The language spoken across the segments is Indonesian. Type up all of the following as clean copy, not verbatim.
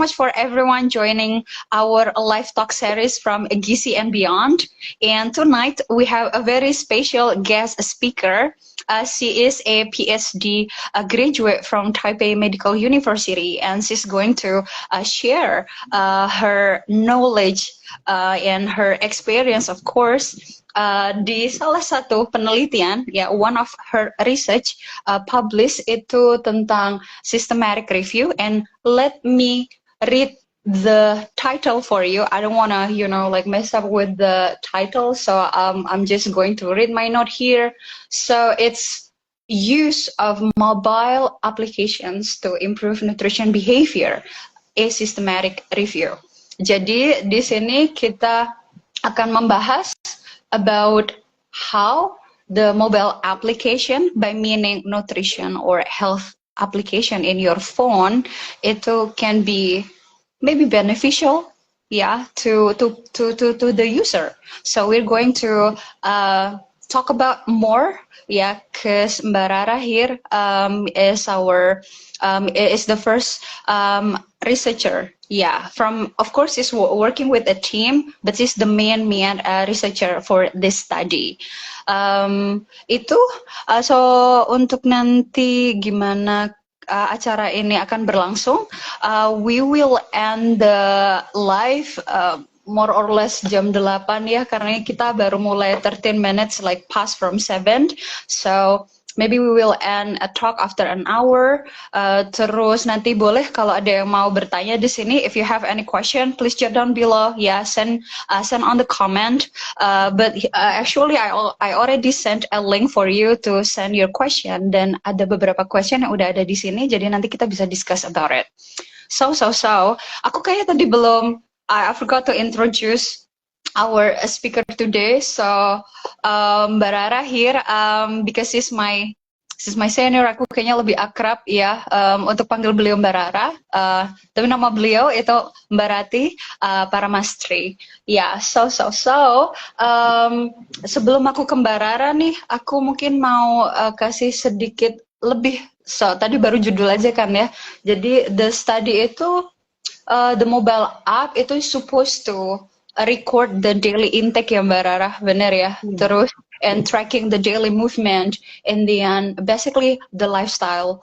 much for everyone joining our live talk series from Gizi and Beyond. And tonight we have a very special guest speaker. She is a PhD graduate from Taipei Medical University, and she's going to share her knowledge and her experience, of course, di salah satu penelitian, ya, one of her research published itu tentang systematic review. And let me read the title for you. I don't want to, like mess up with the title, so I'm just going to read my note here. So it's use of mobile applications to improve nutrition behavior, a systematic review. Jadi di sini kita akan membahas about how the mobile application, by meaning nutrition or health application in your phone, itu can be maybe beneficial, yeah, to the user. So we're going to talk about more, yeah, because Mbak Rara here is the first researcher. Yeah, of course, is working with a team, but she's the main researcher for this study. So untuk nanti gimana acara ini akan berlangsung, we will end the live more or less jam 8 ya, karena kita baru mulai 13 minutes like past from 7. So maybe we will end a talk after an hour. Terus nanti boleh kalau ada yang mau bertanya di sini, if you have any question, please jot down below. Yeah, send on the comment. But actually, I already sent a link for you to send your question. Dan ada beberapa question yang udah ada di sini, jadi nanti kita bisa discuss about it. So, aku kayaknya tadi belum, I forgot to introduce our speaker today. So Mbak Rara here, because she's my senior, aku kayaknya lebih akrab ya untuk panggil beliau Mbak Rara. Tapi nama beliau itu Mbak Rati Paramastri. Ya, sebelum aku ke Mbak Rara nih, aku mungkin mau kasih sedikit lebih. So tadi baru judul aja kan ya. Jadi the study itu the mobile app itu supposed to record the daily intake ya Mbak Rara, bener ya? Terus and tracking the daily movement, and then basically the lifestyle,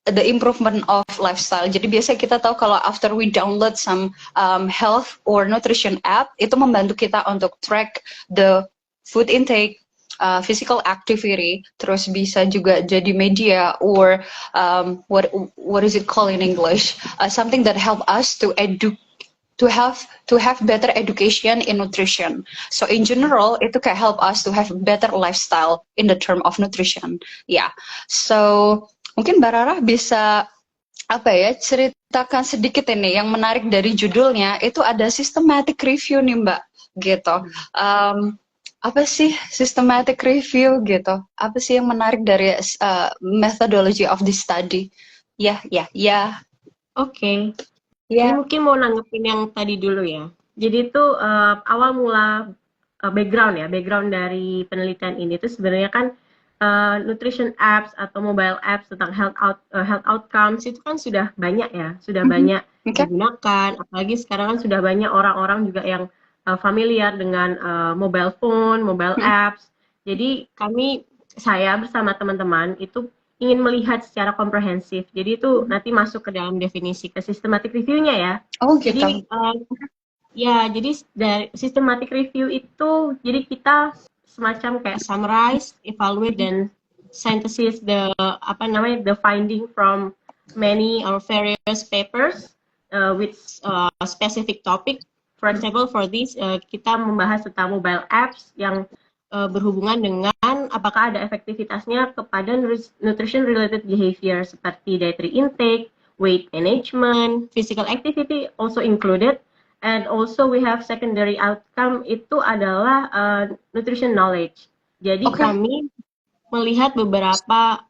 the improvement of lifestyle. Jadi biasanya kita tahu kalau after we download some health or nutrition app, itu membantu kita untuk track the food intake, physical activity, terus bisa juga jadi media or what is it called in English? Something that help us to have better education in nutrition. So in general, itu kayak help us to have better lifestyle in the term of nutrition. Yeah. So mungkin Mbak Rara bisa ceritakan sedikit ini yang menarik dari judulnya, itu ada systematic review nih Mbak, gitu. Apa sih systematic review gitu? Apa sih yang menarik dari methodology of this study? Ya. Oke. Ini mungkin mau nanggepin yang tadi dulu ya. Jadi itu awal mula background dari penelitian ini itu sebenarnya kan nutrition apps atau mobile apps tentang health outcomes itu kan sudah banyak ya, banyak digunakan. Apalagi sekarang kan sudah banyak orang-orang juga yang familiar dengan mobile phone, mobile apps. Jadi saya bersama teman-teman itu ingin melihat secara komprehensif. Jadi itu nanti masuk ke dalam definisi ke systematic review-nya ya. Oh gitu. Jadi jadi dari systematic review itu jadi kita semacam kayak summarize, evaluate dan synthesis the finding from many or various papers with specific topic. For example, for this kita membahas tentang mobile apps yang berhubungan dengan apakah ada efektivitasnya kepada nutrition related behavior seperti dietary intake, weight management, physical activity also included, and also we have secondary outcome itu adalah nutrition knowledge. Jadi kami melihat beberapa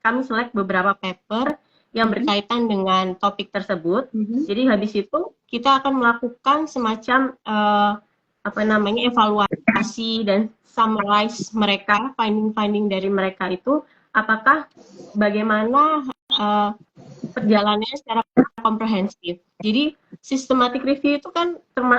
kami select beberapa paper yang berkaitan dengan topik tersebut. Jadi habis itu kita akan melakukan semacam evaluasi dan summarize mereka, finding dari mereka itu apakah bagaimana perjalanannya secara komprehensif. Jadi systematic review itu kan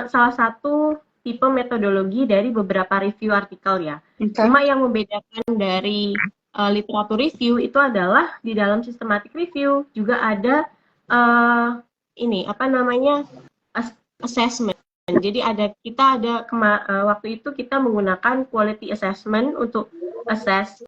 salah satu tipe metodologi dari beberapa review artikel ya. Cuma yang membedakan dari literatur review itu adalah di dalam systematic review juga ada ini apa namanya assessment. Jadi waktu itu kita menggunakan quality assessment untuk assess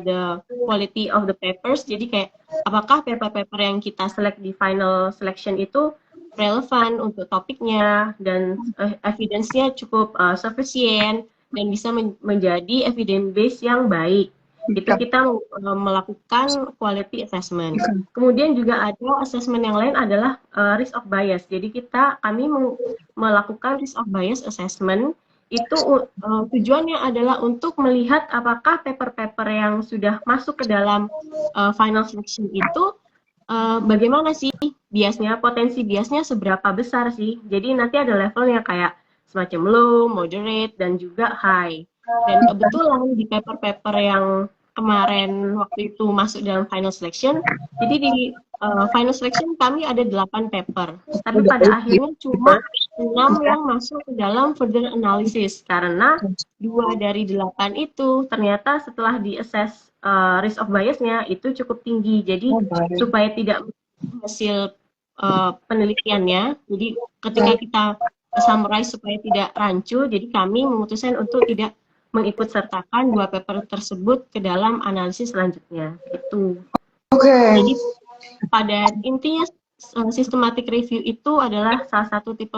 the quality of the papers. Jadi kayak apakah paper-paper yang kita select di final selection itu relevan untuk topiknya dan evidence-nya cukup sufficient dan bisa menjadi evidence base yang baik. Itu kita melakukan quality assessment. Kemudian juga ada assessment yang lain adalah risk of bias. Jadi kami melakukan risk of bias assessment. Itu tujuannya adalah untuk melihat apakah paper-paper yang sudah masuk ke dalam final selection itu bagaimana sih biasnya, potensi biasnya seberapa besar sih. Jadi nanti ada levelnya kayak semacam low, moderate, dan juga high. Dan kebetulan di paper-paper yang kemarin waktu itu masuk dalam final selection, jadi di final selection kami ada 8 paper, tapi pada akhirnya cuma 6 yang masuk ke dalam further analysis, karena 2 dari 8 itu ternyata setelah di-assess risk of biasnya itu cukup tinggi, jadi supaya tidak hasil penelitiannya, jadi ketika kita summarize supaya tidak rancu, jadi kami memutuskan untuk tidak mengikut sertakan 2 paper tersebut ke dalam analisis selanjutnya. Itu. Jadi pada intinya systematic review itu adalah salah satu tipe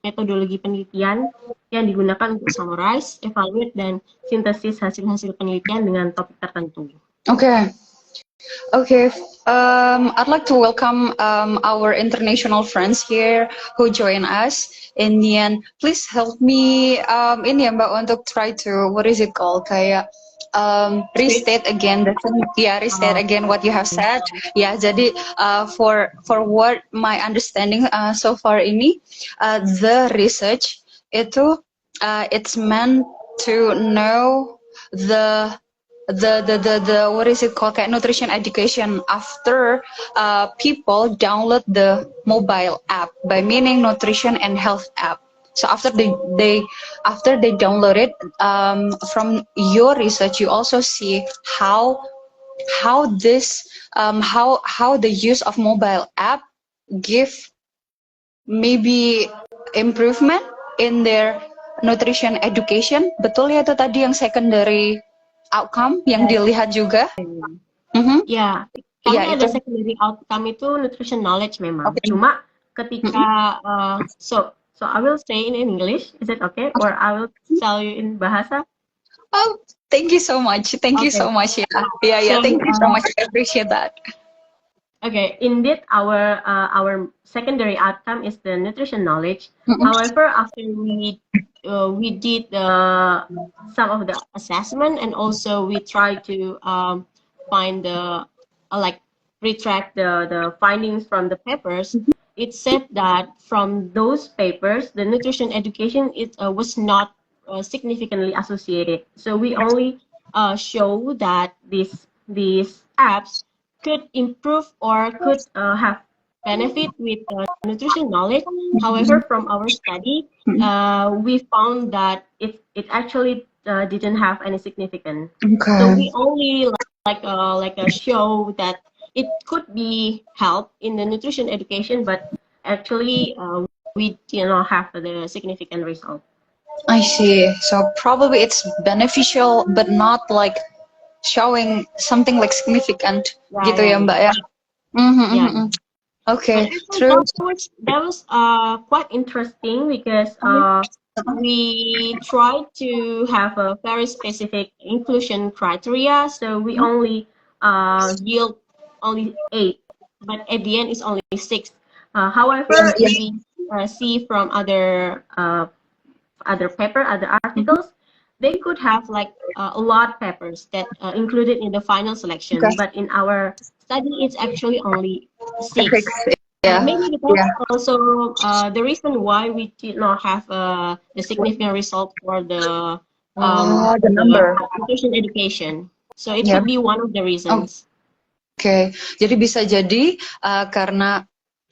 metodologi penelitian yang digunakan untuk summarize, evaluate, dan sintesis hasil-hasil penelitian dengan topik tertentu. Okay, I'd like to welcome our international friends here who join us. In the end, please help me ini ya Mbak untuk try to what is it called kayak restate again again what you have said. Ya, jadi for what my understanding so far ini the research itu it's meant to know the what is it called kayak nutrition education after people download the mobile app, by meaning nutrition and health app. So after they download it, from your research you also see how the use of mobile app give maybe improvement in their nutrition education. Betul ya itu tadi yang secondary outcome yang dilihat juga. Ya, karena ada secondary outcome itu nutrition knowledge memang. Cuma ketika so I will say in English, is it okay? Or I will tell you in bahasa? Oh, thank you so much. Thank you so much. Yeah. Thank you so much. I appreciate that. Okay, indeed, our secondary outcome is the nutrition knowledge. However, after we did some of the assessment, and also we tried to find the retract the findings from the papers. It said that from those papers, the nutrition education was not significantly associated. So we only show that these apps could improve or could have benefit with nutrition knowledge. However, from our study, we found that it actually didn't have any significance. So we only show that it could be help in the nutrition education, but actually we did not have the significant result. I see. So probably it's beneficial, but not like showing something like significant, gitu ya Mbak ya. Okay, true. That was quite interesting because we tried to have a very specific inclusion criteria, so we only yield only 8, but at the end it's only 6. However, we see from other articles, they could have like a lot of papers that included in the final selection, but in our study it's actually only 6. Maybe because also the reason why we did not have the significant result for the number nutrition education. So it Yeah. could be one of the reasons. Oke, jadi bisa jadi karena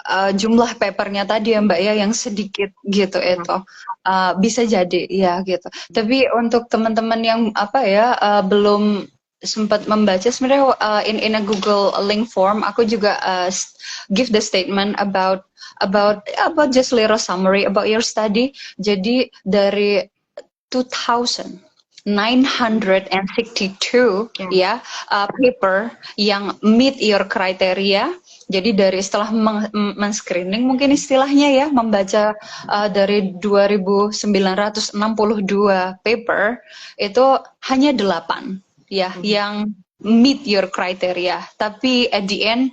jumlah papernya tadi ya Mbak ya yang sedikit gitu itu bisa jadi ya gitu. Tapi untuk teman-teman yang apa ya belum sempat membaca sebenarnya in a Google link form aku juga give the statement about just little summary about your study. Jadi dari 2,962 ya paper yang meet your criteria. Jadi dari setelah men-screening mungkin istilahnya ya membaca dari 2.962 paper itu hanya 8 ya yang meet your criteria. Tapi at the end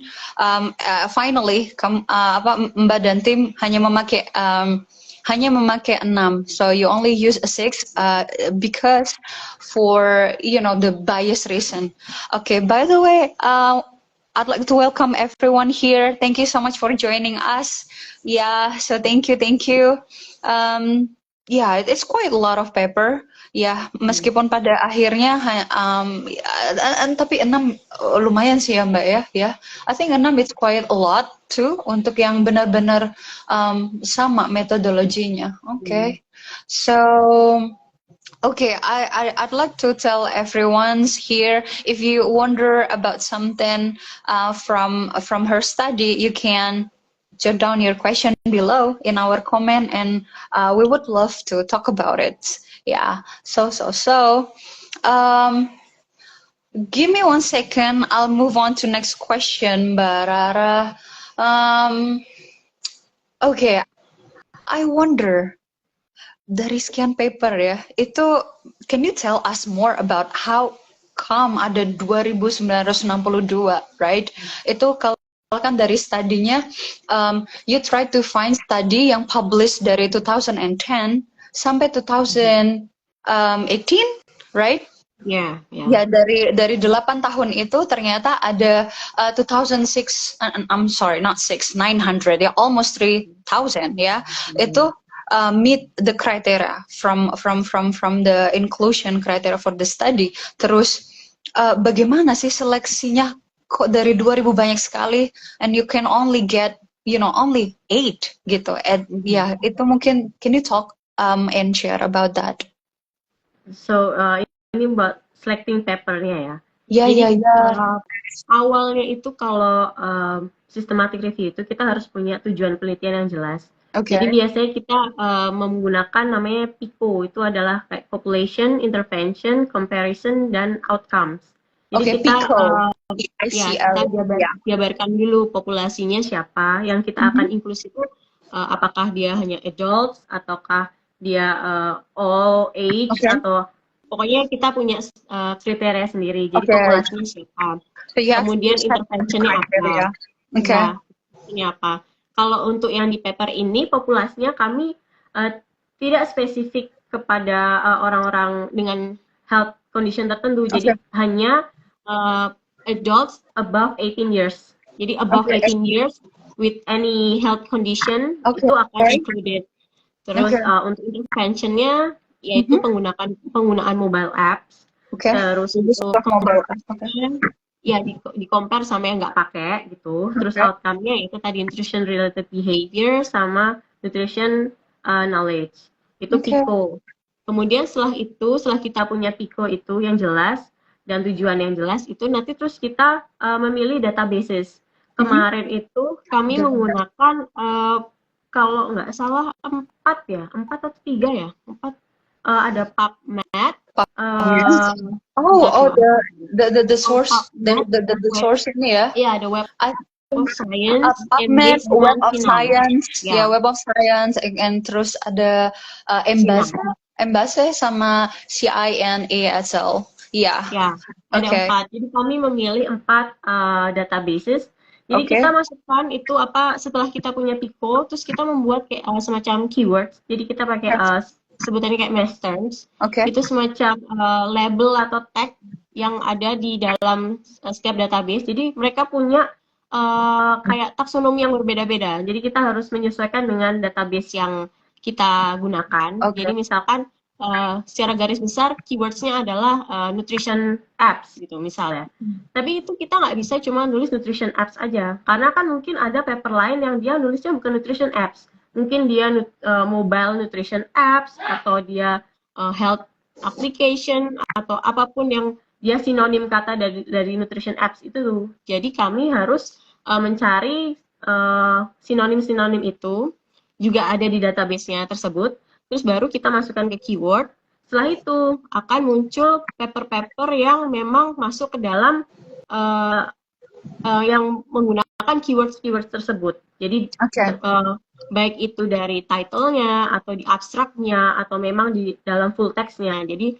finally Mbak dan tim hanya memakai 6, so you only use a 6 because for the bias reason. Okay, by the way, I'd like to welcome everyone here. Thank you so much for joining us. Yeah, so thank you. Yeah, it's quite a lot of paper. Ya, meskipun pada akhirnya tapi 6 lumayan sih ya Mbak ya. I think 6 it's quite a lot too untuk yang benar-benar sama metodologinya. Okay. So okay, I'd like to tell everyone's here if you wonder about something from her study, you can jot down your question below in our comment and we would love to talk about it. Yeah, so give me 1 second, I'll move on to next question, Mbak Rara. Okay, I wonder dari sekian paper ya, itu can you tell us more about how come ada 2.962, right? Itu kalau kan dari studinya, you try to find study yang published dari 2010 sampai 2018, right? Yeah. Ya dari 8 tahun itu ternyata ada 2006, I'm sorry, not 6, 900 ya, almost 3,000 ya. Itu meet the criteria from the inclusion criteria for the study. Terus bagaimana sih seleksinya kok dari 2.000 banyak sekali and you can only get only 8 gitu. Ya, itu mungkin can you talk and share about that? So ini buat selecting papernya ya. Ya. Awalnya itu kalau systematic review itu kita harus punya tujuan penelitian yang jelas. Okay. Jadi biasanya kita menggunakan namanya PICO, itu adalah kayak population, intervention, comparison, dan outcomes. Jadi kita kita jabarkan dulu populasinya siapa, yang kita akan inklusi itu apakah dia hanya adults ataukah dia all age atau pokoknya kita punya kriteria sendiri. Jadi populasinya siapa. Kemudian interventionnya apa. Ini apa. Kalau untuk yang di paper ini populasinya kami tidak spesifik kepada orang-orang dengan health condition tertentu. Jadi hanya adults above 18 years. Jadi above 18 years with any health condition itu akan included. Terus untuk interventionnya yaitu penggunaan mobile apps. Terus untuk di compare sama yang nggak pakai gitu. Terus outcome-nya itu tadi nutrition related behavior sama nutrition knowledge. Itu PICO. Kemudian setelah kita punya PICO itu yang jelas dan tujuan yang jelas, itu nanti terus kita memilih databases. Kemarin itu kami menggunakan kalau nggak salah 4 atau 3 ya, 4 ada PubMed. The source, the source ini ya? Yeah, the Web of Science. PubMed, Web of Science, Web of Science, and terus ada Embase sama CINASL. Ada 4. Jadi kami memilih 4 databases. Jadi kita masukkan itu setelah kita punya PICO, terus kita membuat kayak semacam keywords. Jadi kita pakai sebutannya kayak math terms. Itu semacam label atau tag yang ada di dalam setiap database. Jadi mereka punya kayak taksonomi yang berbeda-beda. Jadi kita harus menyesuaikan dengan database yang kita gunakan. Jadi misalkan secara garis besar keywords-nya adalah nutrition apps gitu misalnya. Tapi itu kita nggak bisa cuma nulis nutrition apps aja, karena kan mungkin ada paper lain yang dia nulisnya bukan nutrition apps, mungkin dia mobile nutrition apps atau dia health application atau apapun yang dia sinonim kata dari nutrition apps itu. Jadi kami harus mencari sinonim-sinonim itu juga ada di database-nya tersebut. Terus baru kita masukkan ke keyword. Setelah itu akan muncul paper-paper yang memang masuk ke dalam yang menggunakan keywords tersebut. Jadi baik itu dari title-nya atau di abstraknya atau memang di dalam full text-nya. Jadi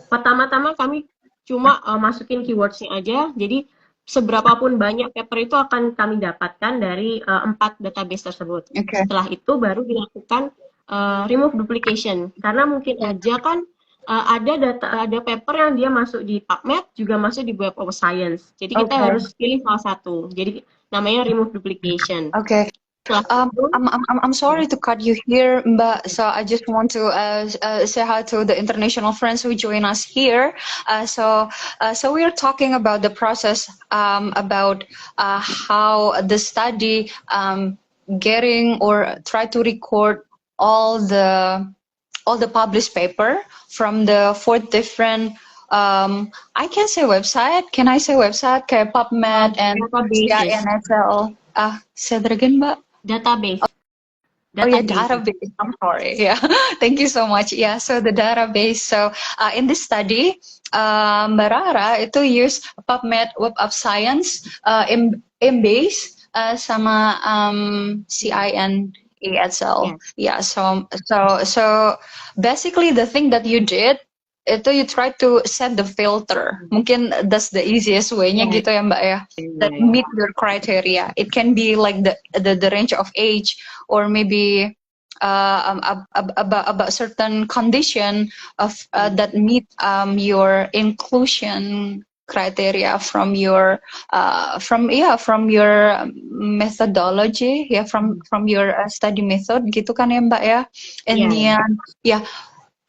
pertama-tama kami cuma masukin keywords-nya aja. Jadi seberapapun banyak paper itu akan kami dapatkan dari 4 database tersebut. Setelah itu baru dilakukan remove duplication, karena mungkin aja kan ada paper yang dia masuk di PubMed juga masuk di Web of Science. Jadi kita harus pilih salah satu. Jadi namanya remove duplication. I'm sorry to cut you here, but so I just want to say hi to the international friends who join us here. So we are talking about the process about how the study getting or try to record all the published paper from the 4 different I can say website. Can I say website? Kayak PubMed and CINSL. Say that again, Mbak. Database. Oh yeah, database. I'm sorry. Yeah, thank you so much. Yeah, so the database. So in this study, Mbak Rara itu use PubMed Web of Science, Embase, sama CINESL. Yeah. So basically the thing that you did itu you try to set the filter. Mungkin that's the easiest way-nya gitu ya Mbak ya. That meet your criteria. It can be like the range of age or maybe about certain condition of that meet your inclusion criteria from your methodology, from your study method gitu kan ya Mbak ya. And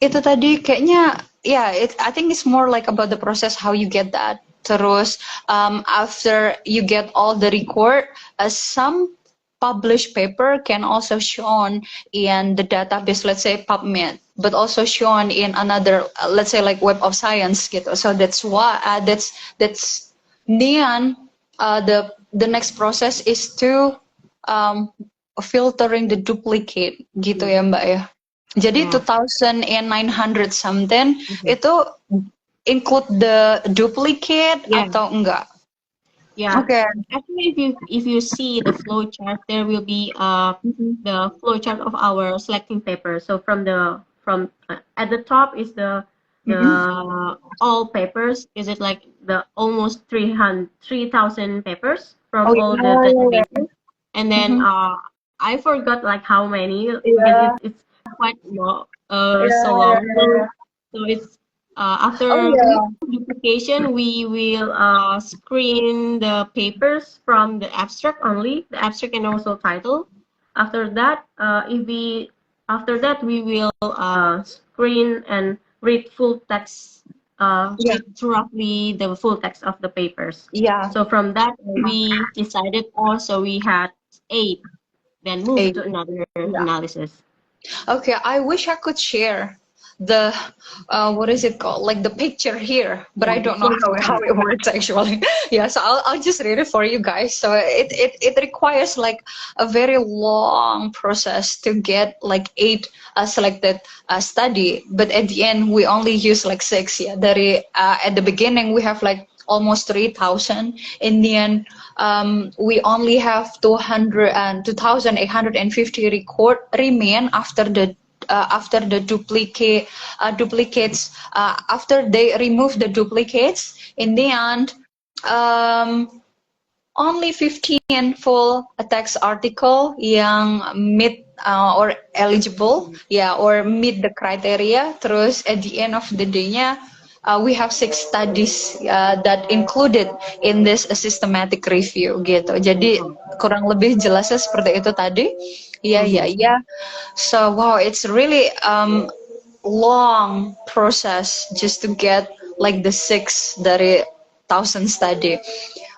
itu tadi kayaknya I think it's more like about the process how you get that. Terus after you get all the record, some published paper can also shown in the database, let's say PubMed, but also shown in another, let's say like Web of Science gitu. So that's why that's then the next process is to filtering the duplicate gitu ya Mbak ya. Jadi 2,900 something itu include the duplicate atau enggak? Yeah. Okay. Actually, if you see the flow chart, there will be the flow chart of our selecting paper. So from at the top is the all papers. Is it like the almost 3,000 papers from all the databases? And then I forgot like how many. It's quite long, so long. So it's after duplication, we will screen the papers from the abstract only, the abstract and also title. After that, we will screen and read full text, read roughly the full text of the papers. Yeah. So from that, we decided also we had 8, then move to another analysis. Okay, I wish I could share the what is it called, like the picture here, but I don't know how it works actually. Yeah, so I'll just read it for you guys. So it requires like a very long process to get like 8 selected study, but at the end we only use like 6. Yeah, at the beginning we have like almost 3,000. In the end, we only have 2,850 record remain after the duplicates. After they remove the duplicates, in the end, only 15 full text article yang meet or eligible, or meet the criteria. Terus at the end of the day-nya, we have 6 studies that included in this systematic review gitu. Jadi kurang lebih jelasnya seperti itu tadi. Yeah. So wow, it's really long process just to get like the 6 dari 1,000 study.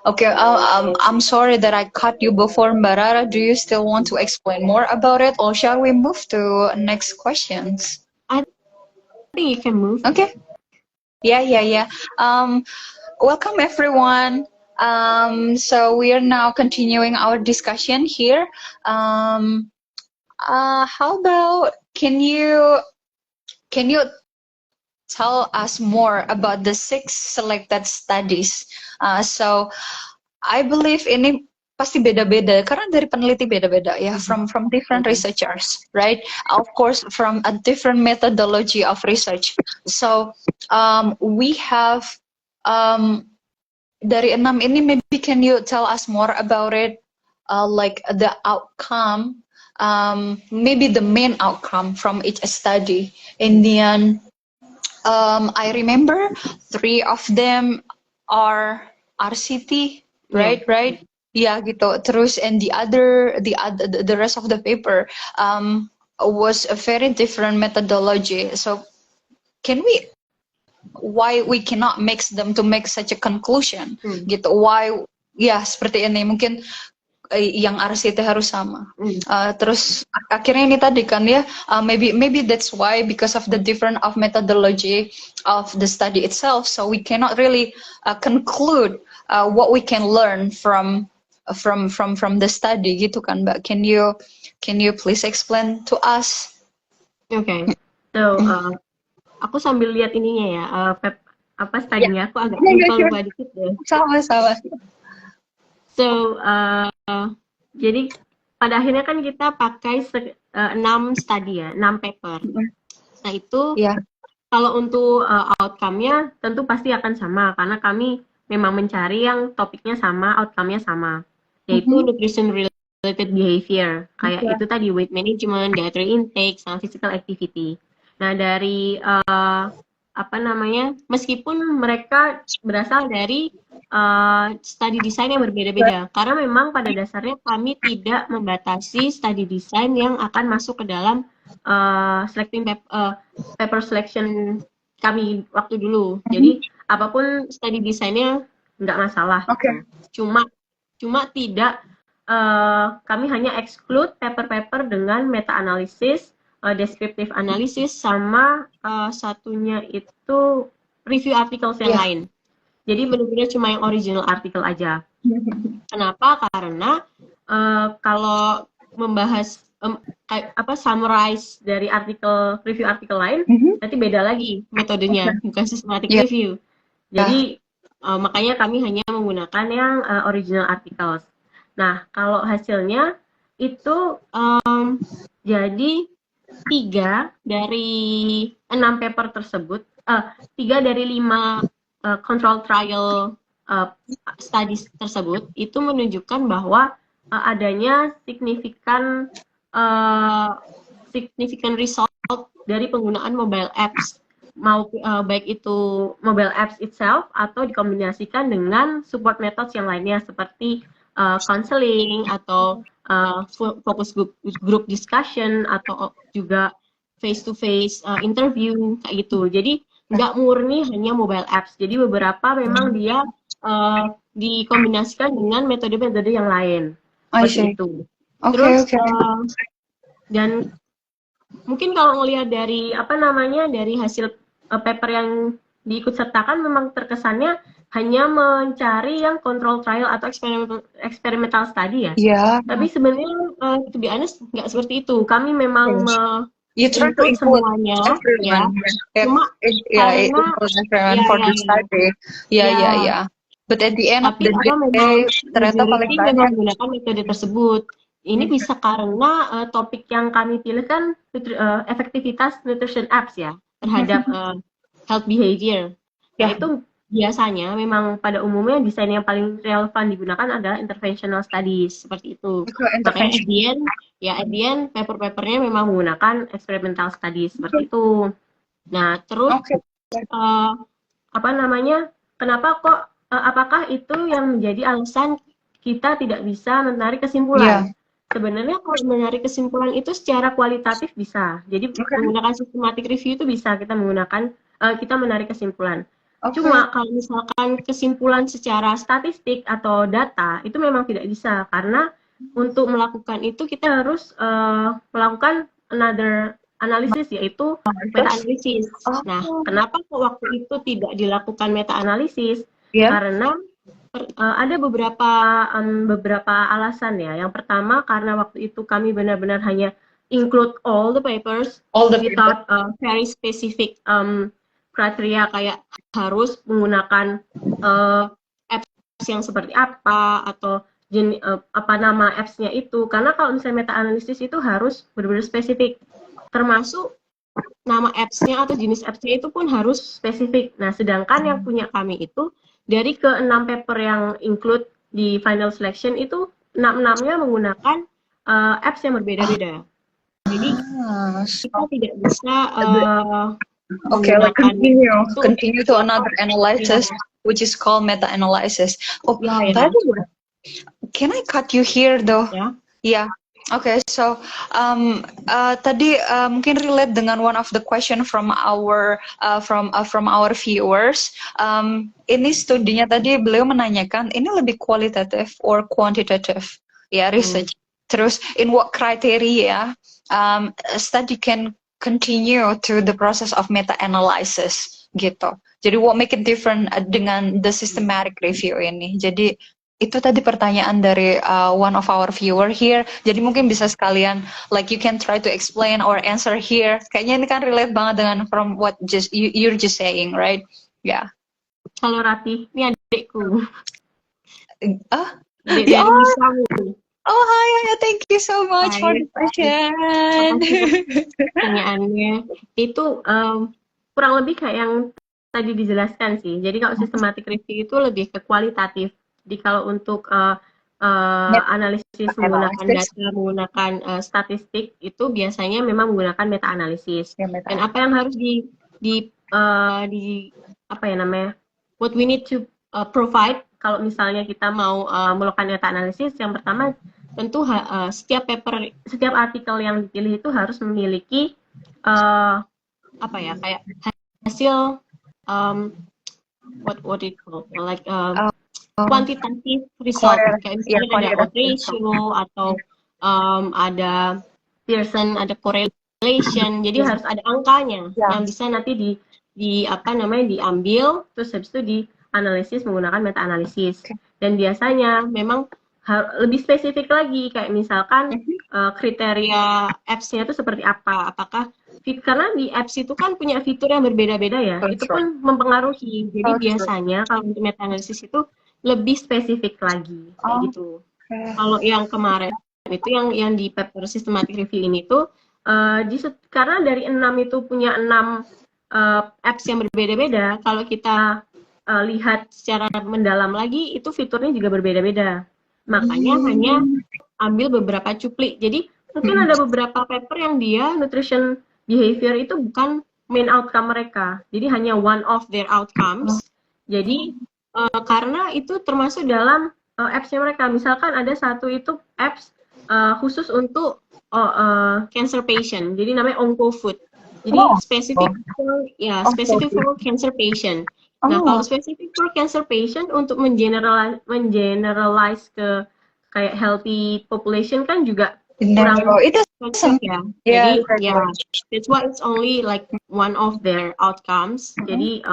Okay, I'm sorry that I cut you before, Mbak Rara. Do you still want to explain more about it, or shall we move to next questions? I think you can move. Okay. Yeah. Welcome everyone. So we are now continuing our discussion here. How about can you tell us more about the 6 selected studies? So I believe ini pasti beda-beda karena dari peneliti beda-beda ya, from different researchers, right? Of course, from a different methodology of research. So we have dari 6 ini, maybe can you tell us more about it, like the outcome, maybe the main outcome from each study. In the end, I remember 3 of them are RCT, right? Yeah, gitu. Terus and the rest of the paper was a very different methodology. So why we cannot mix them to make such a conclusion, gitu? Why? Ya seperti ini mungkin yang RCT harus sama. Terus akhirnya ini tadi kan ya, maybe that's why, because of the different of methodology of the study itself, so we cannot really conclude what we can learn from the study, gitu kan, Mbak? Can you please explain to us? Okay, so aku sambil lihat ininya ya, apa studinya, aku agak lupa dikit deh. Sama. So, jadi pada akhirnya kan kita pakai 6 study ya, 6 paper. Nah itu kalau untuk outcome-nya tentu pasti akan sama, karena kami memang mencari yang topiknya sama, outcome-nya sama, yaitu nutrition related behavior. Kayak itu tadi, weight management, dietary intake, sama physical activity. Nah dari meskipun mereka berasal dari study design yang berbeda-beda, karena memang pada dasarnya kami tidak membatasi study design yang akan masuk ke dalam selecting paper selection kami waktu dulu. Jadi apapun study desainnya nggak masalah. Cuma tidak, kami hanya exclude paper-paper dengan meta-analisis, descriptive analysis, sama satunya itu review articles yang lain. Jadi benar-benar cuma yang original article aja. Kenapa? Karena kalau membahas summarize dari review artikel lain, nanti beda lagi metodenya, bukan systematic review. Jadi makanya kami hanya menggunakan yang original articles. Nah, kalau hasilnya itu jadi 3 dari 6 paper tersebut, 3 dari 5 control trial studies tersebut itu menunjukkan bahwa adanya signifikan result dari penggunaan mobile apps, baik itu mobile apps itself atau dikombinasikan dengan support methods yang lainnya seperti counseling atau focus group discussion atau juga face to face interview kayak gitu. Jadi nggak murni hanya mobile apps. Jadi beberapa memang dia dikombinasikan dengan metode-metode yang lain. Seperti itu. Terus dan mungkin kalau ngelihat dari dari hasil paper yang diikutsertakan, memang terkesannya hanya mencari yang control trial atau experimental study ya. Tapi sebenarnya to be honest nggak seperti itu. Kami memang include semuanya ya. Cuma karena for the study. But at the end of the day, ternyata paling banyak menggunakan metode tersebut. Ini bisa karena topik yang kami pilih kan efektivitas nutrition apps ya terhadap health behavior. Nah, itu biasanya memang pada umumnya desain yang paling relevan digunakan adalah interventional studies seperti itu. Makanya at the end paper-papernya memang menggunakan experimental studies seperti itu. Nah, terus kenapa kok apakah itu yang menjadi alasan kita tidak bisa menarik kesimpulan? sebenarnya kalau menarik kesimpulan itu secara kualitatif bisa. Jadi menggunakan systematic review itu bisa kita menggunakan kita menarik kesimpulan. Cuma kalau misalkan kesimpulan secara statistik atau data itu memang tidak bisa karena untuk melakukan itu kita harus melakukan another analisis yaitu meta analisis. Nah, kenapa waktu itu tidak dilakukan meta analisis? Karena ada beberapa alasan ya. Yang pertama karena waktu itu kami benar-benar hanya include all the papers without very specific kriteria kayak harus menggunakan apps yang seperti apa atau apa nama apps-nya itu. Karena kalau misalnya meta analisis itu harus benar-benar spesifik. Termasuk nama apps-nya atau jenis apps-nya itu pun harus spesifik. Nah, sedangkan yang punya kami itu dari ke-6 paper yang include di final selection itu 6-6-nya menggunakan apps yang berbeda-beda. Jadi kita tidak bisa like continue to another analysis which is called meta-analysis. By the way, can I cut you here though? Yeah. Okay, so tadi mungkin relate dengan one of the question from our viewers. Ini studinya tadi beliau menanyakan ini lebih kualitatif or quantitative ya research. Terus in what criteria study can continue to the process of meta-analysis gitu. Jadi what make it different dengan the systematic review ini. Jadi itu tadi pertanyaan dari one of our viewer here. Jadi mungkin bisa sekalian, like you can try to explain or answer here. Kayaknya ini kan relate banget dengan from what just you're just saying, right? Yeah. Halo Rati, ini adikku. Oh hi, thank you so much for the question. Pertanyaannya itu kurang lebih kayak yang tadi dijelaskan sih. Jadi kalau systematic review itu lebih ke kualitatif. Jadi kalau untuk analisis menggunakan data, menggunakan statistik itu biasanya memang menggunakan meta analisis. Dan apa yang harus apa ya namanya? What we need to provide kalau misalnya kita mau melakukan meta analisis, yang pertama tentu setiap artikel yang dipilih itu harus memiliki apa ya kayak hasil what do you call it? Like quantitative result kayak misalnya ada odds ratio atau ada Pearson, ada correlation, jadi harus ada angkanya yang bisa nanti diambil terus habis itu dianalisis menggunakan meta analisis. Dan biasanya memang lebih spesifik lagi kayak misalkan kriteria apps-nya itu seperti apa, apakah karena di apps itu kan punya fitur yang berbeda-beda ya, itu pun mempengaruhi. Jadi biasanya kalau untuk meta analisis itu lebih spesifik lagi kayak gitu. Kalau yang kemarin itu yang di paper systematic review ini tuh karena dari 6 itu punya 6 apps yang berbeda-beda, kalau kita lihat secara mendalam lagi itu fiturnya juga berbeda-beda. Makanya hanya ambil beberapa cuplik. Jadi mungkin ada beberapa paper yang dia nutrition behavior itu bukan main outcome mereka. Jadi hanya one of their outcomes. Jadi karena itu termasuk dalam apps-nya mereka. Misalkan ada satu itu apps khusus untuk cancer patient. Jadi namanya OncoFood. Jadi spesifik for cancer patient. Nah, kalau spesifik for cancer patient untuk mengeneralize ke kayak healthy population kan juga kurang itu ya. Jadi that's why it's only like one of their outcomes. Jadi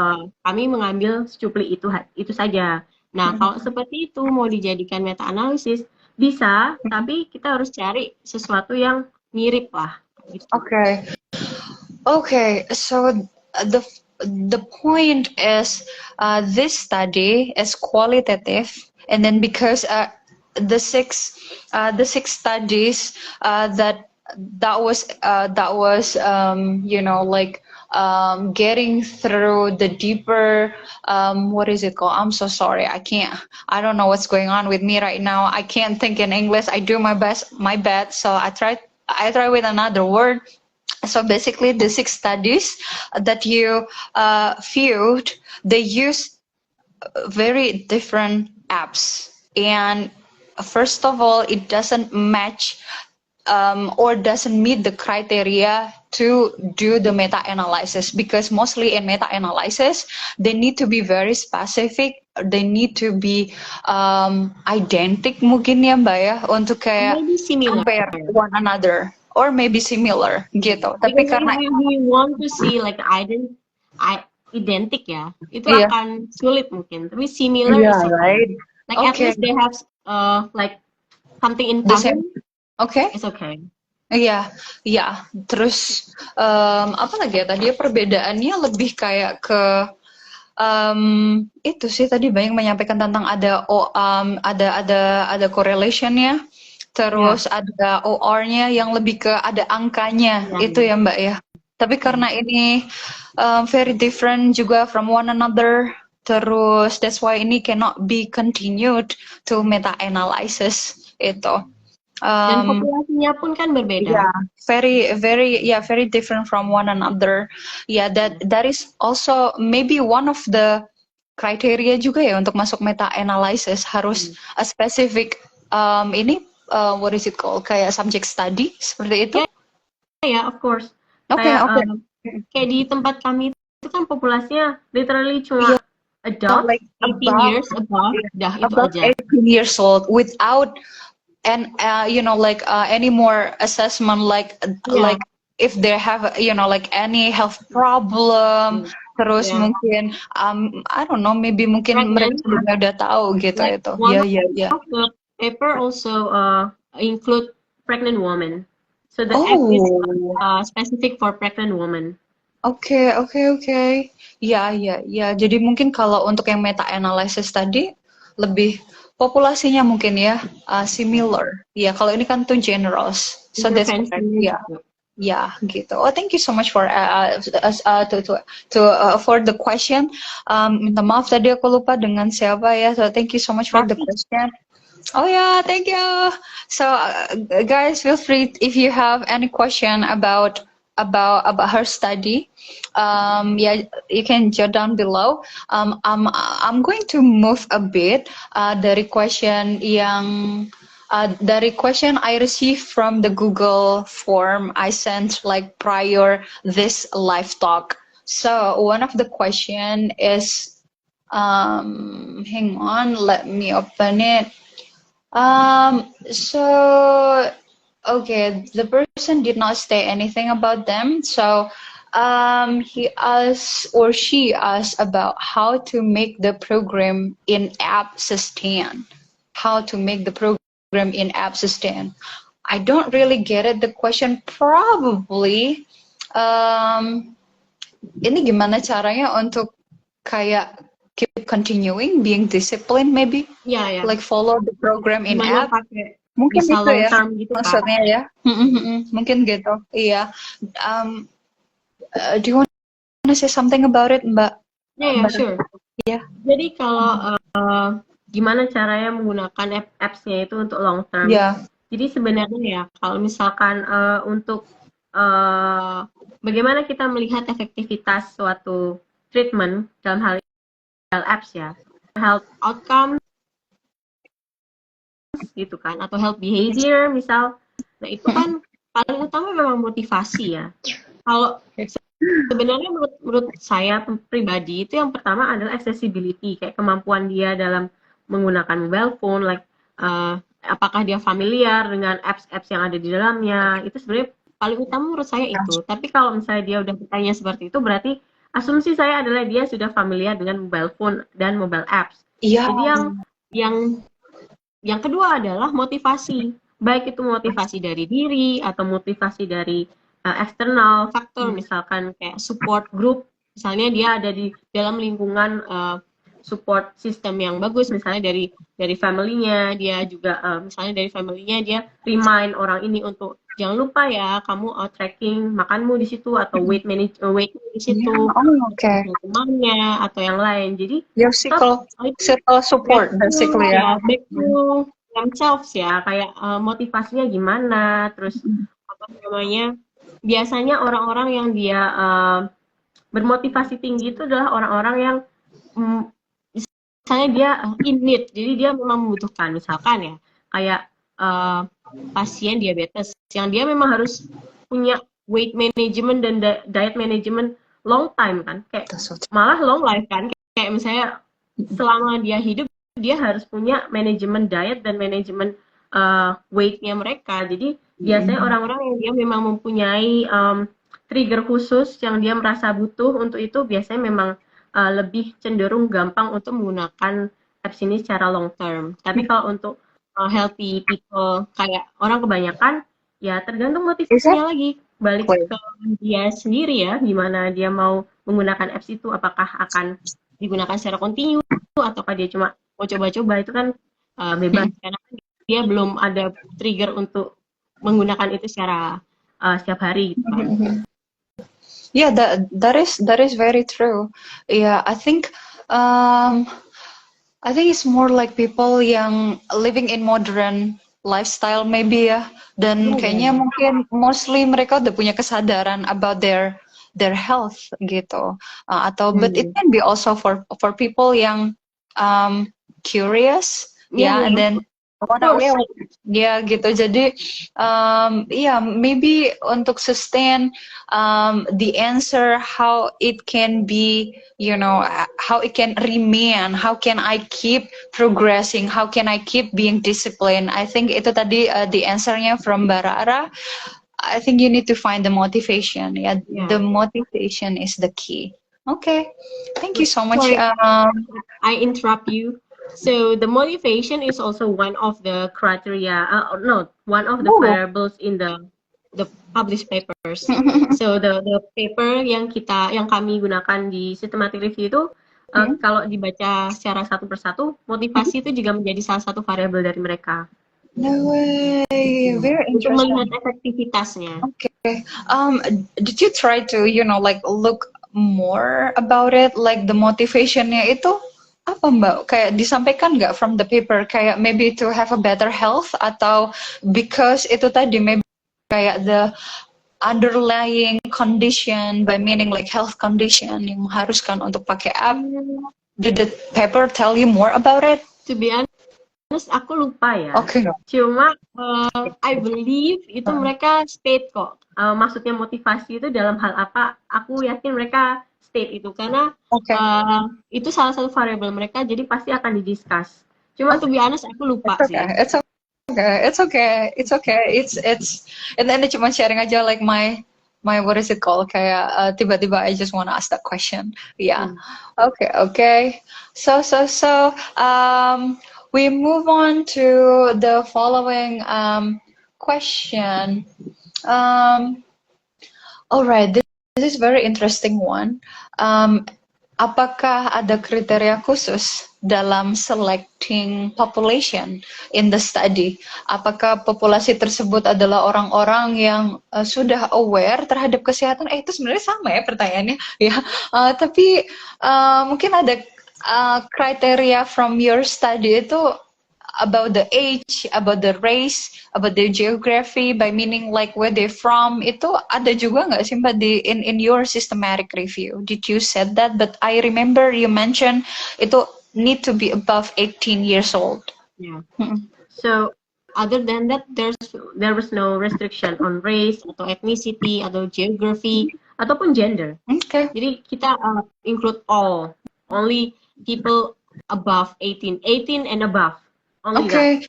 kami mengambil secuplik itu saja. Nah, kalau seperti itu mau dijadikan meta analisis bisa, tapi kita harus cari sesuatu yang mirip lah. Gitu. Okay, so the point is this study is qualitative, and then because the six studies that was getting through the deeper what is it called? I'm so sorry, I don't know what's going on with me right now. I can't think in English. I do my best, so I try with another word. So basically the 6 studies that you viewed, they use very different apps, and first of all, it doesn't match or doesn't meet the criteria to do the meta-analysis, because mostly in meta-analysis, they need to be very specific, they need to be identic mungkin ya Mbak ya, untuk kayak Maybe similar. compare one another, or maybe similar gitu. Tapi Because karena if we want to see like identik ya, itu iya, akan sulit mungkin. Tapi similar iya, is okay. right? Like at Okay, least they have like something in the same. common, Okay. it's okay. Iya, iya. Terus apa lagi ya tadi ya, perbedaannya lebih kayak ke itu sih tadi banyak menyampaikan tentang ada correlationnya, terus ada OR-nya yang lebih ke ada angkanya itu ya Mbak ya. Tapi karena ini very different juga from one another, terus that's why ini cannot be continued to meta-analysis itu. Dan populasinya pun kan berbeda. Yeah, very different from one another. Yeah, that is also maybe one of the criteria juga ya untuk masuk meta analysis, harus a specific what is it called, kayak subject study seperti itu. Yeah, of course. Okay. Kayak di tempat kami itu kan populasinya literally cuma adult, like 18 years above, dah itu above aja. 18 years old without any more assessment like if they have like any health problem, terus mungkin I don't know, maybe mungkin mereka juga udah tahu gitu like itu. Yeah. The paper also include pregnant women, so the act is specific for pregnant women. Okay. Ya. Jadi mungkin kalau untuk yang meta analysis tadi lebih populasinya mungkin ya similar. Ya, kalau ini kan too generous. So that's ya gitu. Oh, thank you so much for for the question. Minta maaf tadi aku lupa dengan siapa ya. So thank you so much for the question. Oh yeah, thank you. So guys, feel free if you have any question about her study. You can jot down below. I'm going to move a bit dari question I received from the Google form I sent like prior this live talk. So one of the question is, hang on, let me open it. Okay, the person did not say anything about them. So he asked or she asked about how to make the program in app sustain. How to make the program in app sustain. I don't really get it, the question. Probably ini gimana caranya untuk kayak keep continuing, being disciplined maybe. Yeah. Like follow the program in gimana app. Pakai Mungkin bisa itu ya gitu, maksudnya ya. Mungkin gitu. Iya. Do you want to say something about it, Mbak? Yeah, sure. Yeah. Jadi kalau gimana caranya menggunakan apps-nya itu untuk long term. Yeah. Jadi sebenarnya ya kalau misalkan untuk bagaimana kita melihat efektivitas suatu treatment dalam hal apps ya, health outcome gitu kan, atau health behavior misal. Nah itu kan paling utama memang motivasi ya. Kalau sebenarnya menurut saya pribadi itu yang pertama adalah accessibility, kayak kemampuan dia dalam menggunakan mobile phone, like apakah dia familiar dengan apps-apps yang ada di dalamnya. Itu sebenarnya paling utama menurut saya itu. Tapi kalau misalnya dia udah bertanya seperti itu, berarti asumsi saya adalah dia sudah familiar dengan mobile phone dan mobile apps. Jadi yang kedua adalah motivasi, baik itu motivasi dari diri atau motivasi dari eksternal faktor, misalkan kayak support group, misalnya dia ada di dalam lingkungan support system yang bagus, misalnya dari family-nya, dia juga misalnya dari family-nya dia remind orang ini untuk jangan lupa ya kamu tracking makanmu di situ, atau weight di situ, temannya atau yang lain. Jadi circle support basically ya. Back to themselves ya, kayak motivasinya gimana, terus apa namanya, biasanya orang-orang yang dia bermotivasi tinggi itu adalah orang-orang yang misalnya dia in need, jadi dia memang membutuhkan, misalkan ya kayak pasien diabetes yang dia memang harus punya weight management dan diet management long time kan, kayak malah long life kan, kayak misalnya selama dia hidup dia harus punya manajemen diet dan manajemen weight-nya mereka. Jadi biasanya orang-orang yang dia memang mempunyai trigger khusus yang dia merasa butuh untuk itu, biasanya memang lebih cenderung gampang untuk menggunakan apps ini secara long term. Tapi kalau untuk healthy people kayak orang kebanyakan, ya tergantung motivasinya lagi, balik ke dia sendiri ya, gimana dia mau menggunakan apps itu, apakah akan digunakan secara kontinu ataukah dia cuma mau coba-coba, itu kan bebas karena dia belum ada trigger untuk menggunakan itu secara setiap hari gitu kan. Yeah, that is very true. Yeah, I think it's more like people yang living in modern lifestyle maybe ya, dan kayaknya mungkin mostly mereka udah punya kesadaran about their health gitu, atau but it can be also for people yang curious, and then ya gitu. Jadi maybe untuk sustain the answer, how it can be, how it can remain, how can I keep progressing, how can I keep being disciplined. I think itu tadi the answernya from Barara. I think you need to find the motivation. The motivation is the key. Okay, thank you so much. Sorry, I interrupt you. So the motivation is also one of the criteria, one of the variables in the published papers. So the paper yang kami gunakan di systematic review itu, kalau dibaca secara satu persatu, motivasi itu juga menjadi salah satu variabel dari mereka. No way, very interesting. Untuk melihat efektivitasnya. Okay. Did you try to, like look more about it, like the motivationnya itu apa Mbak? Kayak disampaikan nggak from the paper, kayak maybe to have a better health, atau because itu tadi maybe kayak the underlying condition, by meaning like health condition yang mengharuskan untuk pakai app. Did the paper tell you more about it? To be honest, aku lupa ya. Okay. Cuma I believe itu mereka state kok. Maksudnya motivasi itu dalam hal apa? Aku yakin mereka state itu karena itu salah satu variabel mereka, jadi pasti akan didiscuss. Cuma to be honest aku lupa sih. It's okay. And then cuma sharing aja like my what is it called, kayak tiba-tiba I just wanna ask that question. Yeah. Okay. So we move on to the following question. Alright, this is very interesting one. Apakah ada kriteria khusus dalam selecting population in the study? Apakah populasi tersebut adalah orang-orang yang sudah aware terhadap kesehatan? Itu sebenarnya sama ya pertanyaannya, ya. Tapi mungkin ada kriteria from your study itu about the age, about the race, about the geography, by meaning like where they from, itu ada juga nggak sih Mbak in your systematic review? Did you said that? But I remember you mentioned itu need to be above 18 years old. Yeah. So other than that, there was no restriction on race atau ethnicity atau geography ataupun gender. Okay. Jadi kita include all, only people above 18 and above. Only that.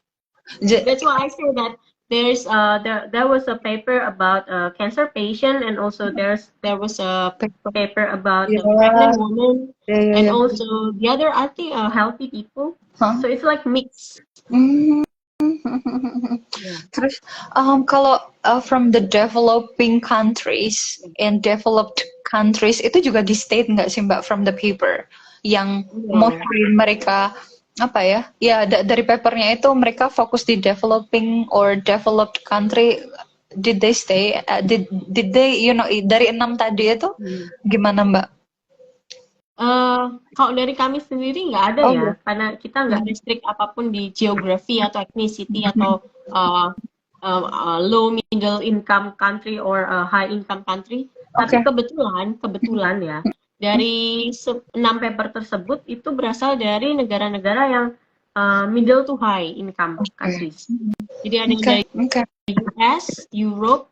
That's why I say that there was a paper about a cancer patient, and also there was a paper about a pregnant woman, and also the other, I think, healthy people. So it's like mix. Terus kalau from the developing countries and developed countries itu juga di state nggak sih Mbak from the paper yang mostly mereka apa ya? Ya dari papernya itu mereka fokus di developing or developed country. Did they stay? Did they dari 6 tadi itu gimana Mbak? Kalau dari kami sendiri nggak ada ya, karena kita nggak restrict apapun di geografi atau ethnicity atau low middle income country or high income country. Tapi kebetulan ya, dari 6 paper tersebut itu berasal dari negara-negara yang middle to high income countries. Jadi ada dari US, Europe,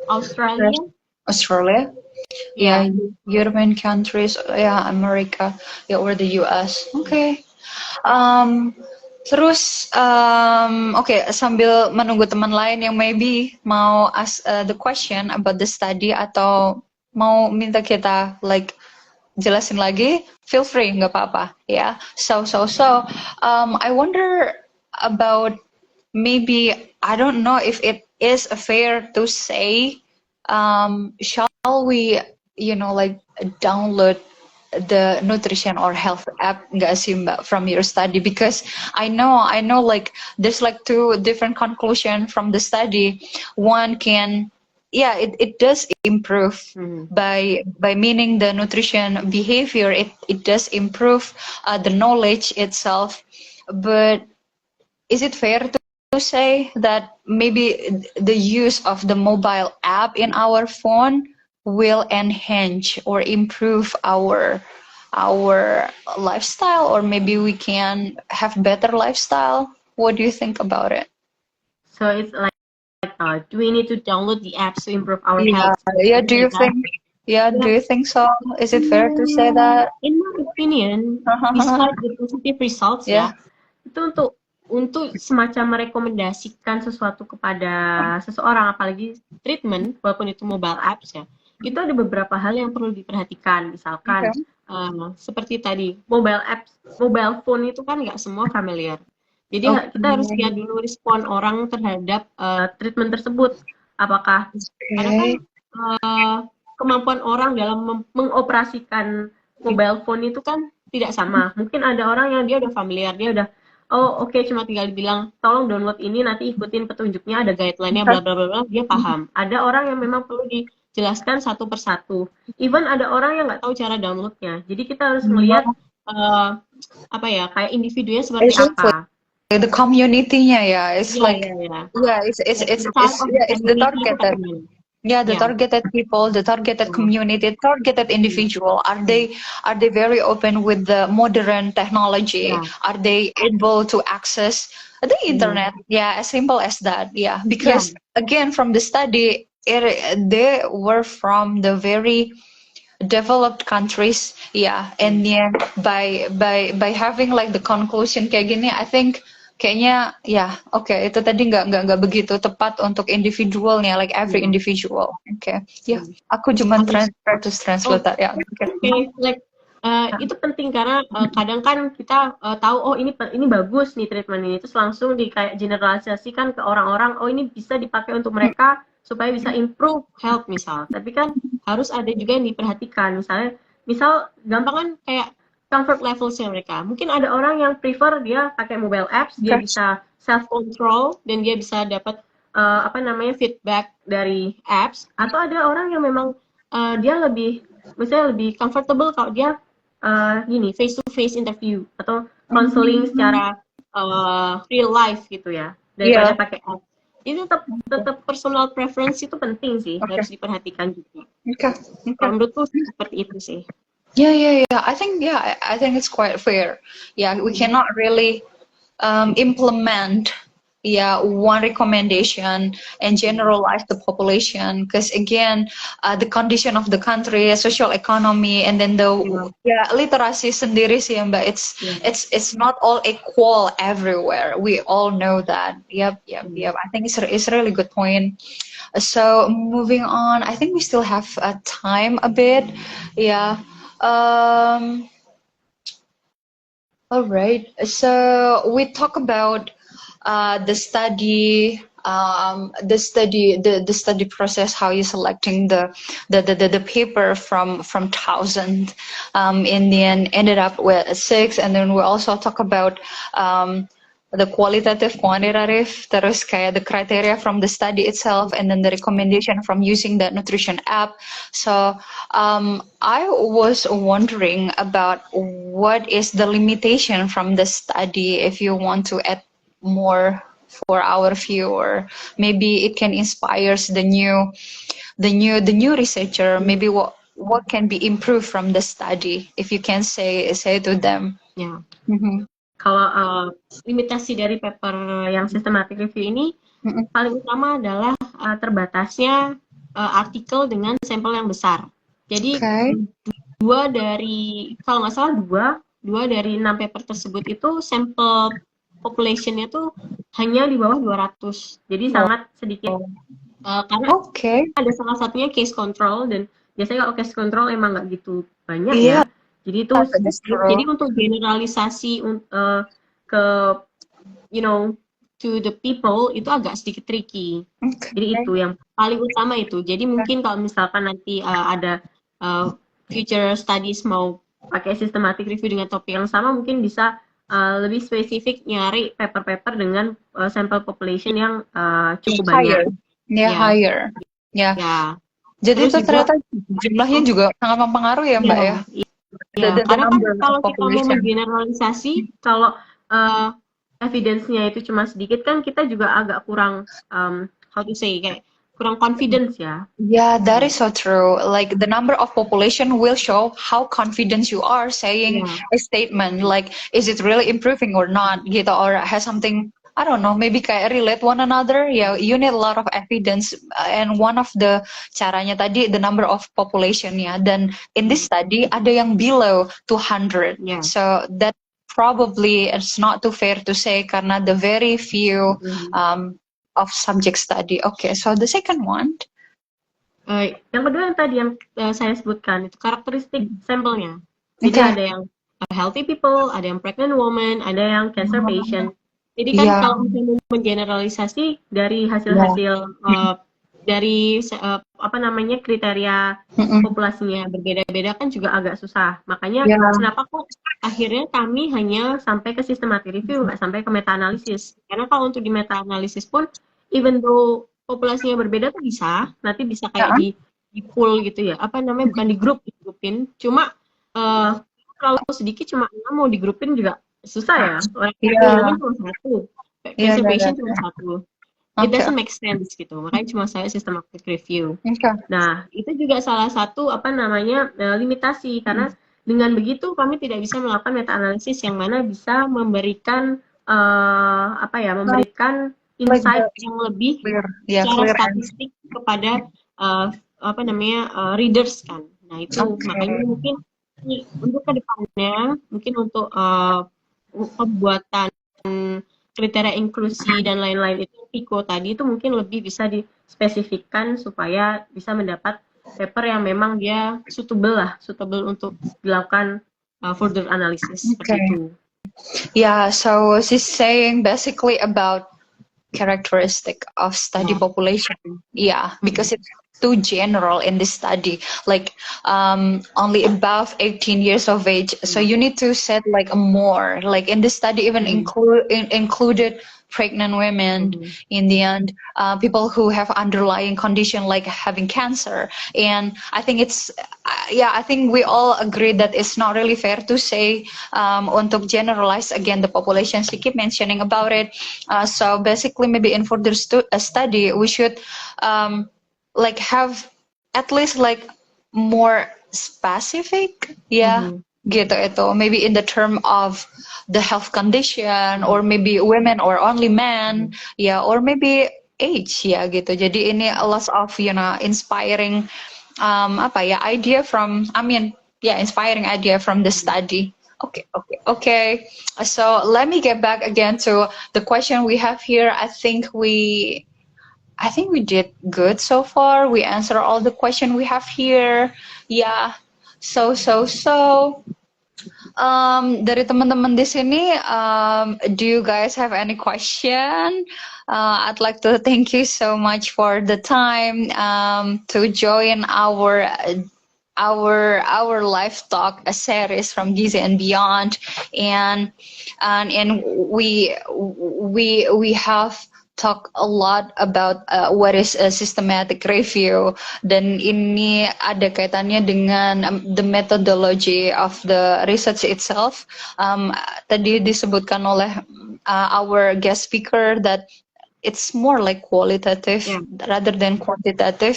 Australia. Yeah, European countries, yeah, America, yeah, or the US. Okay. Terus, sambil menunggu teman lain yang maybe mau ask the question about the study atau mau minta kita like jelasin lagi, feel free, nggak apa-apa, ya. So, I wonder about maybe, I don't know if it is fair to say, shall we, like download the nutrition or health app nggak sih Mbak from your study, because I know like there's like two different conclusion from the study. One can, yeah, it does improve by meaning the nutrition behavior, it does improve the knowledge itself, but is it fair to say that maybe the use of the mobile app in our phone will enhance or improve our lifestyle, or maybe we can have better lifestyle? What do you think about it? So it's like, do we need to download the apps to improve our health? Yeah, do you think? Yeah, do you think so? Is it fair to say that? In my opinion, besides the positive results, itu untuk semacam merekomendasikan sesuatu kepada seseorang, apalagi treatment, walaupun itu mobile apps ya, itu ada beberapa hal yang perlu diperhatikan. Misalkan seperti tadi, mobile phone itu kan nggak semua familiar. Jadi kita harus lihat dulu respon orang terhadap treatment tersebut. Apakah karena kan kemampuan orang dalam mengoperasikan mobile phone itu kan tidak sama. Mungkin ada orang yang dia udah familiar, dia udah cuma tinggal bilang tolong download ini, nanti ikutin petunjuknya, ada guideline-nya, bla bla bla, dia paham. Ada orang yang memang perlu dijelaskan satu persatu. Even ada orang yang nggak tahu cara downloadnya. Jadi kita harus melihat kayak individunya seperti apa. The community-nya it's like it's the targeted. Yeah, the targeted people, the targeted community, targeted individual. Are they very open with the modern technology? Are they able to access the internet? Yeah, as simple as that. Yeah, because again, from the study, they were from the very developed countries. Yeah, and then by having like the conclusion kayak gini, I think kayaknya itu tadi nggak begitu tepat untuk individualnya, like every individual. Aku cuma translate ya. Like itu penting karena kadang kan kita tahu ini bagus nih treatment ini, terus langsung kayak generalisasikan ke orang-orang, ini bisa dipakai untuk mereka supaya bisa improve health misal. Tapi kan harus ada juga yang diperhatikan, misal gampang kan kayak comfort levelsnya mereka. Mungkin ada orang yang prefer dia pakai mobile apps, dia bisa self control dan dia bisa dapat feedback dari apps. Atau ada orang yang memang dia lebih comfortable kalau dia face to face interview atau counseling secara real life gitu ya, daripada pakai apps. Ini tetap personal preference itu penting sih, harus diperhatikan juga. Menurutku seperti itu sih. Yeah. I think it's quite fair. Yeah, we cannot really implement one recommendation and generalize the population, because again, the condition of the country, social economy, and then the literasi sendiri sih Mbak. It's not all equal everywhere. We all know that. Yep. I think it's a really good point. So moving on, I think we still have time a bit. Yeah. All right. So we talk about the study process, how you selecting the paper from 1,000, and then ended up with 6, and then we also talk about the qualitative, quantitative, terus kayak the criteria from the study itself, and then the recommendation from using the nutrition app. So I was wondering about what is the limitation from the study, if you want to add more for our viewer. Maybe it can inspire the new researcher. Maybe what can be improved from the study, if you can say to them. Yeah. kalau limitasi dari paper yang systematic review ini paling utama adalah terbatasnya artikel dengan sampel yang besar. Jadi kalau nggak salah dua dari 6 paper tersebut itu sampel population-nya tuh hanya di bawah 200. Jadi sangat sedikit. Karena ada salah satunya case control, dan biasanya kalau case control emang nggak gitu banyak ya. Jadi itu jadi untuk generalisasi ke to the people itu agak sedikit tricky. Jadi itu yang paling utama itu. Jadi mungkin kalau misalkan nanti ada future studies mau pakai systematic review dengan topik yang sama, mungkin bisa lebih spesifik nyari paper-paper dengan sampel population yang cukup banyak. Higher. Jadi itu ternyata jumlahnya juga sangat mempengaruhi ya Mbak ya. Karena kan kalau kita mau menggeneralisasi, kalau evidence-nya itu cuma sedikit kan kita juga agak kurang kayak kurang confidence ya. Yeah, that is so true. Like the number of population will show how confident you are saying a statement. Like, is it really improving or not? Gitu, or has something, I don't know, maybe kayak relate one another. Yeah, you need a lot of evidence. And one of the caranya tadi, the number of population ya. Dan in this study ada yang below 200. So that probably it's not too fair to say karena the very few of subject study. Okay, so the second one. Yang kedua yang tadi yang saya sebutkan itu karakteristik sampelnya. Jadi ada yang healthy people, ada yang pregnant woman, ada yang cancer patient. Jadi kan kalau misalnya menggeneralisasi dari hasil-hasil dari kriteria populasinya berbeda-beda kan juga agak susah. Makanya kenapa kok akhirnya kami hanya sampai ke systematic review, nggak sampai ke meta-analisis. Karena kalau untuk di meta-analisis pun, even though populasinya berbeda tuh nanti bisa kayak di pool gitu ya. Bukan digrupin. Cuma kalau sedikit cuma mau digrupin juga susah ya. Orang cuma satu, cancer patient cuma satu. It doesn't make sense gitu. Makanya cuma saya systematic review. Nah, itu juga salah satu limitasi, karena dengan begitu kami tidak bisa melakukan meta analisis yang mana bisa memberikan memberikan insight yang lebih secara statistik kepada readers kan. Nah, itu makanya mungkin untuk kedepannya, mungkin untuk pembuatan kriteria inklusi dan lain-lain itu Pico tadi itu mungkin lebih bisa dispesifikkan supaya bisa mendapat paper yang memang dia suitable untuk dilakukan further analysis seperti itu. Yeah, so she's saying basically about characteristic of study population. Yeah, because it's too general in this study, like only above 18 years of age. So you need to set like more, like in this study even included pregnant women in the end, people who have underlying condition like having cancer. And I think I think we all agree that it's not really fair to say untuk generalize again the population. She keep mentioning about it. So basically maybe in further study we should like have at least like more specific, gitu itu. Maybe in the term of the health condition, or maybe women or only men, or maybe age, gitu. Jadi ini a lot of inspiring idea from, inspiring idea from the study. Okay. So let me get back again to the question we have here. I think we did good so far. We answered all the questions we have here. Yeah. So. Dari teman-teman di sini, do you guys have any question? I'd like to thank you so much for the time to join our live talk series from Gizi and Beyond, and we have talk a lot about what is a systematic review, dan ini ada kaitannya dengan the methodology of the research itself. Tadi disebutkan oleh our guest speaker that it's more like qualitative rather than quantitative.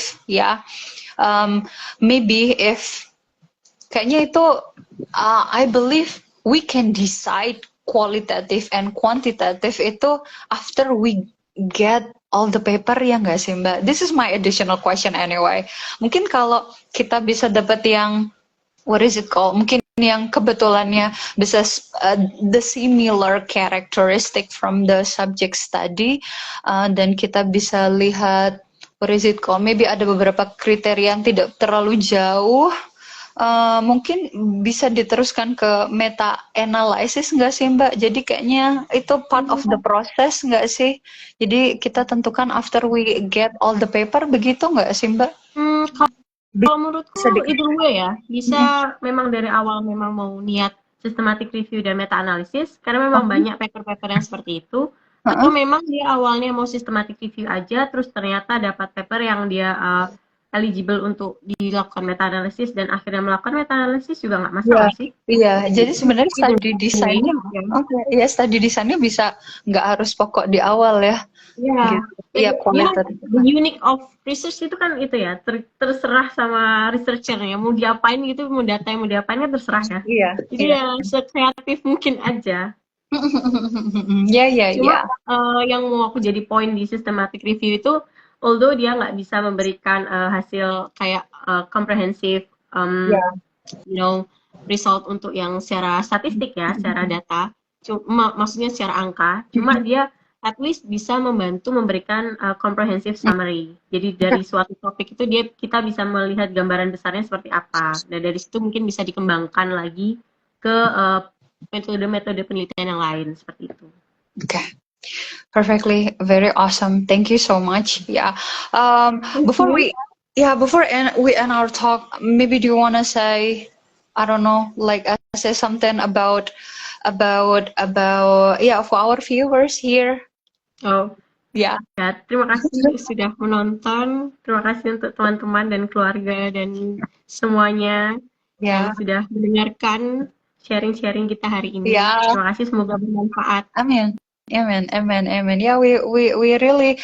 Maybe if kayaknya itu I believe we can decide qualitative and quantitative itu after we get all the paper ya nggak sih Mbak? This is my additional question anyway. Mungkin kalau kita bisa dapat yang what is it called? Mungkin yang kebetulannya bisa the similar characteristic from the subject study dan kita bisa lihat what is it called? Maybe ada beberapa kriteria yang tidak terlalu jauh. Mungkin bisa diteruskan ke meta analysis nggak sih Mbak? Jadi kayaknya itu part of the process nggak sih? Jadi kita tentukan after we get all the paper begitu nggak sih Mbak? Kalau menurutku either way ya, bisa memang dari awal memang mau niat systematic review dan meta analysis karena memang banyak paper-paper yang seperti itu. Atau memang dia awalnya mau systematic review aja, terus ternyata dapat paper yang dia eligible untuk dilakukan meta analysis dan akhirnya melakukan meta analysis juga nggak masalah sih. Iya, jadi sebenarnya study desainnya, ya study desainnya bisa nggak harus pokok di awal ya. Iya. Iya, kualitatif. The unique of research itu kan itu ya, terserah sama researchernya mau diapain gitu, mau data yang mau diapainnya terserah ya. Iya. Jadi ya sekreatif mungkin aja. Iya. Yang mau aku jadi poin di systematic review itu, although dia nggak bisa memberikan hasil kayak comprehensive, result untuk yang secara statistik ya, secara data, maksudnya secara angka, cuma dia at least bisa membantu memberikan comprehensive summary. Jadi dari suatu topik itu kita bisa melihat gambaran besarnya seperti apa. Dan dari situ mungkin bisa dikembangkan lagi ke metode-metode penelitian yang lain seperti itu. Okay. Perfectly, very awesome. Thank you so much. Yeah. Before we end our talk, maybe do you want to say, I don't know, like say something about for our viewers here. Oh, ya. Terima kasih sudah menonton. Terima kasih untuk teman-teman dan keluarga dan semuanya yang sudah mendengarkan sharing-sharing kita hari ini. Terima kasih, semoga bermanfaat. Amin. Amen. Yeah, we really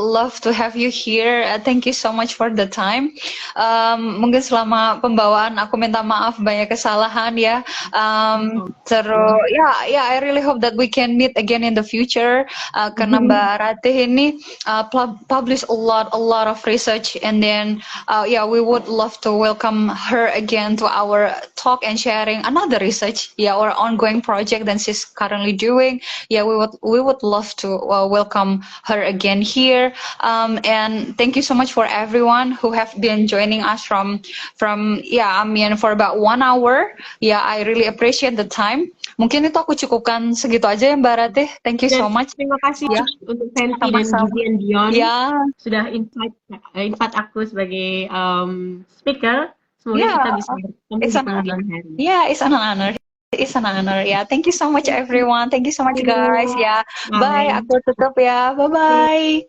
love to have you here. Thank you so much for the time. Mungkin selama pembawaan aku minta maaf banyak kesalahan ya. Terus I really hope that we can meet again in the future. Karena Mbak Ratih ini publish a lot of research, and then we would love to welcome her again to our talk and sharing another research or ongoing project that she's currently doing. Yeah, we would love to welcome her again here. And thank you so much for everyone who have been joining us from for about 1 hour. Yeah, I really appreciate the time. Mungkin itu aku cukupkan segitu aja ya Mbak Ratih. Thank you so much. Terima kasih untuk Fenty dan Gizi and Beyond sudah invite aku sebagai speaker. Semoga kita bisa bertemu di kemudian hari. Yeah, it's an honor. It's an honor. Yeah, thank you so much everyone. Thank you so much guys. Yeah, bye. Aku tutup ya. Bye bye.